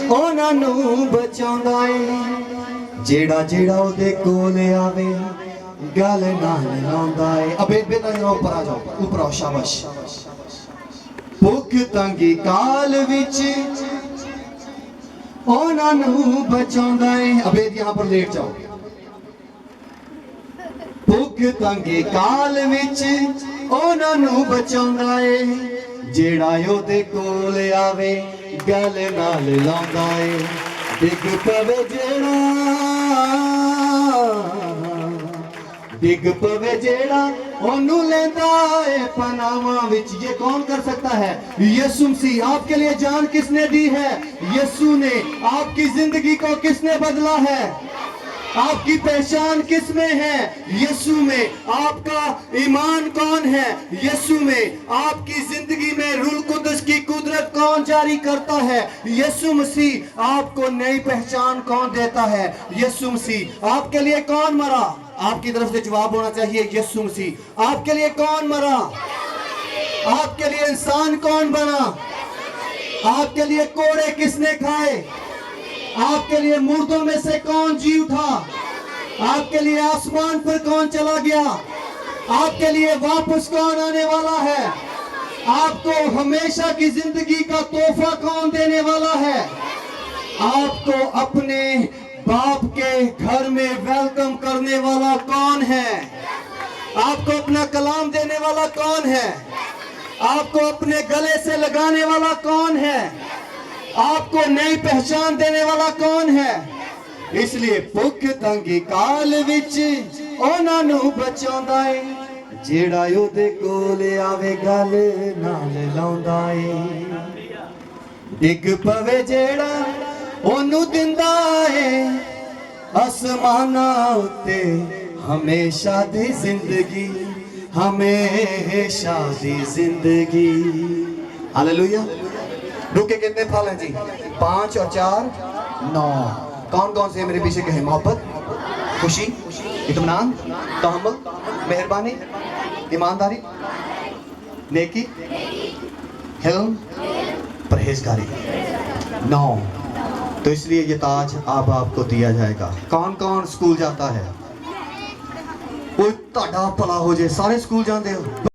ਉਹਨਾਂ ਨੂੰ ਬਚਾਉਂਦਾ ਏ ਜਿਹੜਾ ਜਿਹੜਾ ਉਹਦੇ ਕੋਲ ਆਵੇ गल नाल लाउंदा है। अबे बेटा जरा ऊपर आ जाओ, ऊपर आओ, शाबाश। भुख तंगी काल विच ओना नू बचाउंदा है। अबे यहाँ पर लेट जाओ। भुख तंगी काल विच ओना नू बचाउंदा है जेड़ा ओदे कोल आवे गल नाल लाउंदा है। डिग पवे जेड़ा डिग पवे जेड़ा ओनू लेंदा है पनावा विच। ये कौन कर सकता है? यीशु मसीह। आपके लिए जान किसने दी है? यीशु ने। आपकी जिंदगी को किसने बदला है? आपकी पहचान किस में है? यीशु में। आपका ईमान कौन है? यीशु में। आपकी जिंदगी में रूह कुदस की कुदरत कौन जारी करता है? यीशु मसीह। आपको नई पहचान कौन देता है? यीशु मसीह। आपके लिए कौन मरा? आपकी तरफ से जवाब होना चाहिए यीशु मसीह। आपके लिए कौन मरा? आपके लिए इंसान कौन बना? आपके लिए कोड़े किसने खाए? आपके लिए मुर्दों में से कौन जी उठा? आपके लिए आसमान पर कौन चला गया? आपके लिए वापस कौन आने वाला है? आपको हमेशा की जिंदगी का तोहफा कौन देने वाला है? आपको अपने बाप के घर में वेलकम करने वाला कौन है? आपको अपना कलाम देने वाला कौन है? आपको अपने गले से लगाने वाला कौन है? आपको नई पहचान देने वाला कौन है? इसलिए भुख तंगी काल विच ओना नू बचाउंदा है जेड़ा ओदे कोल आवे गल नाल लाउंदा है। डिग पवे जेड़ा ओनू दिंदा है आसमाना उत्ते हमेशा दी जिंदगी, हमेशा दी जिंदगी। हालेलुया। रुके कितने फल हैं जी? 5 और 4 9। कौन कौन से मेरे पीछे कहे? मोहब्बत, खुशी, इत्मीनान, तहम्मुल, मेहरबानी, ईमानदारी, नेकी, हिल्म, परहेजगारी। 9। तो इसलिए ये ताज अब आपको दिया जाएगा। कौन कौन स्कूल जाता है? कोई ਤੁਹਾਡਾ ਭਲਾ हो जाए। सारे स्कूल जाते हो?